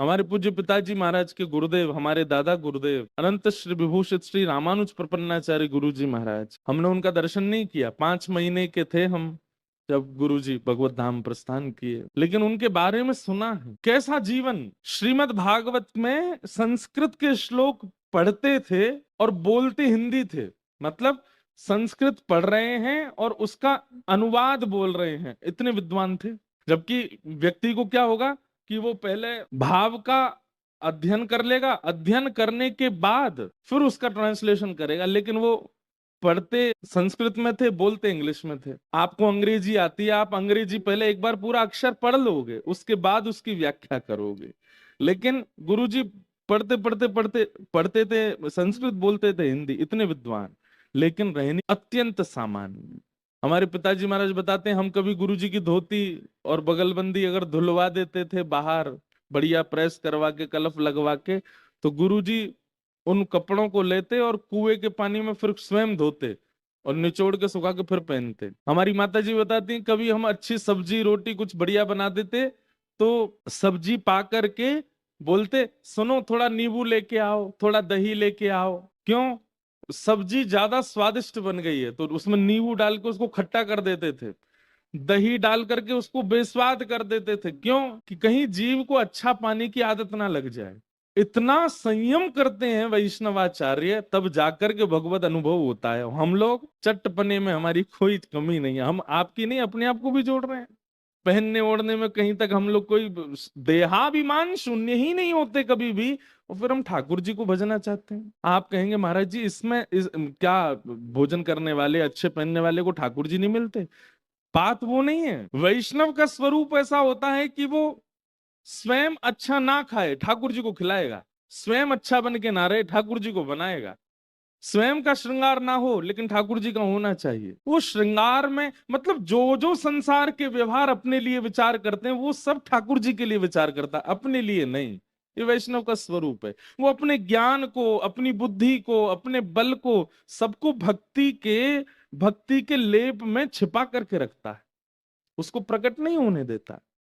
हमारे पूज्य पिताजी महाराज के गुरुदेव, हमारे दादा गुरुदेव अनंत श्री विभूषित श्री रामानुज प्रपन्नाचार्य गुरु जी महाराज, हमने उनका दर्शन नहीं किया। 5 महीने के थे हम जब गुरुजी भगवत धाम प्रस्थान किए, लेकिन उनके बारे में सुना है। कैसा जीवन! श्रीमद् भागवत में संस्कृत के श्लोक पढ़ते थे और बोलते हिंदी थे। मतलब संस्कृत पढ़ रहे हैं और उसका अनुवाद बोल रहे हैं, इतने विद्वान थे। जबकि व्यक्ति को क्या होगा कि वो पहले भाव का अध्ययन कर लेगा, अध्ययन करने के बाद फिर उसका ट्रांसलेशन करेगा, लेकिन वो पढ़ते संस्कृत में थे, बोलते इंग्लिश में थे। आपको अंग्रेजी आती है, आप अंग्रेजी पहले एक बार पूरा अक्षर पढ़ लोगे, उसके बाद उसकी व्याख्या करोगे। लेकिन गुरुजी पढ़ते पढ़ते पढ़ते पढ़ते थे संस्कृत, बोलते थे हिंदी, इतने विद्वान, लेकिन रहनी अत्यंत सामान्य। हमारे पिताजी महाराज बताते हैं, हम कभी गुरुजी की धोती और बगलबंदी अगर धुलवा देते थे बाहर, बढ़िया प्रेस करवा के, कलफ लगवा के, तो गुरुजी उन कपड़ों को लेते और कुएं के पानी में फिर स्वयं धोते और निचोड़ के सुखा के फिर पहनते। हमारी माता जी बताती हैं, कभी हम अच्छी सब्जी रोटी कुछ बढ़िया बना देते तो सब्जी पा करके बोलते, सुनो थोड़ा नींबू लेके आओ, थोड़ा दही लेके आओ। क्यों? सब्जी ज्यादा स्वादिष्ट बन गई है, तो उसमें नींबू डाल के उसको खट्टा कर देते थे, दही डाल करके उसको बेस्वाद कर देते थे। क्यों? कि कहीं जीव को अच्छा पाने की आदत ना लग जाए। इतना संयम करते हैं वैष्णवाचार्य, तब जाकर के भगवत अनुभव होता है। हम लोग चट्टपने में हमारी कोई कमी नहीं है, हम आपकी नहीं अपने आप को भी जोड़ रहे हैं। पहनने ओढ़ने में कहीं तक हम लोग कोई देहाभिमान शून्य ही नहीं होते कभी भी, और फिर हम ठाकुर जी को भजना चाहते हैं। आप कहेंगे महाराज जी क्या भोजन करने वाले, अच्छे पहनने वाले को ठाकुर जी नहीं मिलते? बात वो नहीं है। वैष्णव का स्वरूप ऐसा होता है कि वो स्वयं अच्छा ना खाए, ठाकुर जी को खिलाएगा। स्वयं अच्छा बन के ना रहे, ठाकुर जी को बनाएगा। स्वयं का श्रृंगार ना हो, लेकिन ठाकुर जी का होना चाहिए। वो श्रृंगार में मतलब जो जो संसार के व्यवहार अपने लिए विचार करते हैं, वो सब ठाकुर जी के लिए विचार करता है, अपने लिए नहीं। ये वैष्णव का स्वरूप है। वो अपने ज्ञान को, अपनी बुद्धि को, अपने बल को, सबको भक्ति के लेप में छिपा करके रखता है, उसको प्रकट नहीं होने देता।